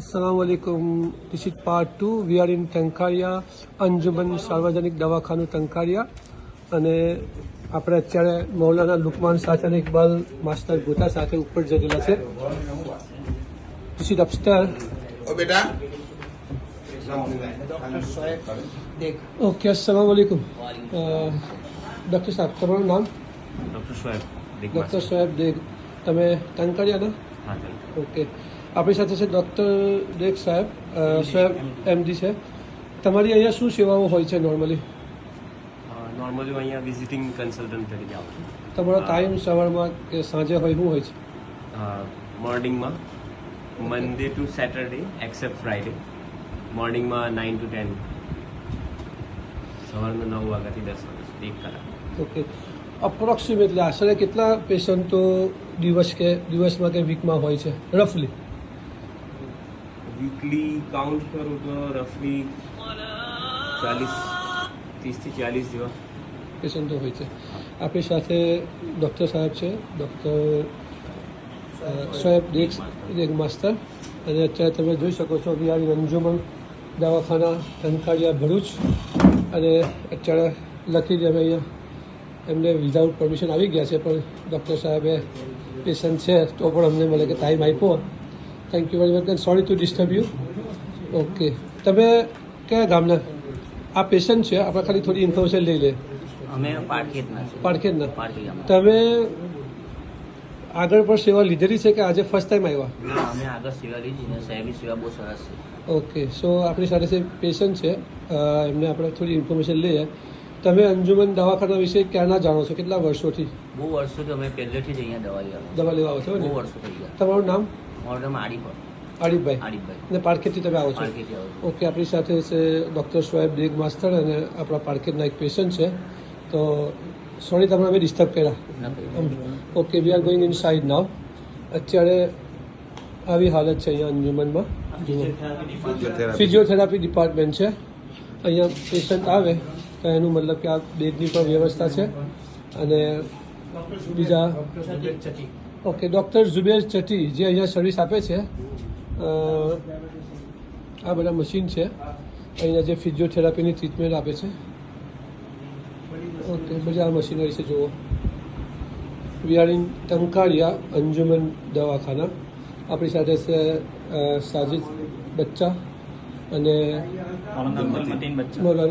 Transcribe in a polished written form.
Assalamualaikum. This is part 2. We are in Tankaria Anjuman સાર્વજનિક દવાખાનું ટંકારિયા અને આપણે અત્યારે મૌલાના લુકમાન સાથે અને ઇકબાલ માસ્ટર ગોતા સાથે ઉપર જયેલા છે. This is upstairs. ઓ બેટા ઓકે, અસલામુઅલૈકુમ. ડૉક્ટર સાહેબ, તમારું નામ? ડૉક્ટર શોએબ દેગ. ડૉક્ટર શોએબ દેગ. તમે ટંકારિયાના? હા સર. ઓકે, આપણી સાથે છે ડૉક્ટર દેગ સાહેબ, શોએબ એમડી છે. તમારી અહીંયા શું સેવાઓ હોય છે નોર્મલી? નોર્મલી હું અહીંયા વિઝિટિંગ કન્સલ્ટન્ટ તરીકે આવું છું. તમારો ટાઈમ સવારમાં કે સાંજે હોય શું હોય છે? મોર્નિંગમાં Monday to Saturday except Friday મોર્નિંગમાં 9 to 10, સવારના 9 વાગ્યાથી 10 વાગ્યા, 1 કલાક. ઓકે, અપ્રોક્સિમેટલી આશરે કેટલા પેશન્ટો દિવસમાં કે વીકમાં હોય છે રફલી? વીકલી કાઉન્ટ કરું તો રફલી 30 થી 40 જેવા પેશન્ટો હોય છે. આપણી સાથે ડૉક્ટર સાહેબ છે, ડૉક્ટર શોએબ દેગ માસ્ટર. અને અત્યારે તમે જોઈ શકો છો વિહારી અંજુમન દવાખાના ટંકારિયા ભરૂચ. અને અત્યારે લખી દે અમે અહીંયા એમને વિધાઉટ પરમિશન આવી ગયા છે, પણ ડૉક્ટર સાહેબે પેશન્ટ છે તો પણ અમને મળે કે ટાઈમ આપ્યો. Thank you very much and sorry to disturb you. Okay, તમે કયા ગામના? આ પેશન્ટ છે, આપણે ખાલી થોડી ઇન્ફોર્મેશન લઈ લે. અમે પાટખેતના છે. પાટખેતના. પાટખેત ગામના. તમે આગળ પણ સેવા લીધેલી છે કે આજે ફર્સ્ટ ટાઈમ આવ્યા? ના, અમે આગળ સેવા લીધી છે. સાહેબની સેવા બહુ સરસ છે. ઓકે, સો આપણી સાથે જે પેશન્ટ છે એમને આપણે થોડી ઇન્ફોર્મેશન લઈએ. તમે અંજુમન દવાખાના વિશે ક્યારના જાણો છો? કેટલા વર્ષોથી? બહુ વર્ષોથી અમે પહેલેથી જ અહીંયા દવા લેવા દવા લેવા આવો છો બહુ ને? વર્ષો થઈ ગયા. તમારું નામ? મારું નામ આડીપર. આરીફભાઈ. આડીપભાઈ અને પારખેતથી તમે આવો છો? પાટખેતથી આવું છું. ઓકે, આપણી સાથે છે ડૉક્ટર શોએબ દેગ માસ્ટર અને આપણા પારખેતના એક પેશન્ટ છે. તો સોરી તમને અમે ડિસ્ટર્બ કર્યા. ના કર્યું. Okay, we are going inside now. અત્યારે આવી હાલત છે અહીંયા અંજુમનમાં. ફિઝિયોથેરાપી ડિપાર્ટમેન્ટ છે. અહીંયા પેશન્ટ આવે તો એનું મતલબ કે આ બેડની પણ વ્યવસ્થા છે. અને બીજા ઓકે, ડૉક્ટર ઝુબેર ચટી જે અહીંયા સર્વિસ આપે છે. આ બધા મશીન છે અહીંયા જે ફિઝિયોથેરાપીની ટ્રીટમેન્ટ આપે છે. ઓકે, બધા આ મશીનરી છે જુઓ. We are in Tankaria Anjuman દવાખાના. આપણી સાથે છે સાજિદ બચ્ચા અને મારું નામ મતીન બચ્ચા. મૌલાના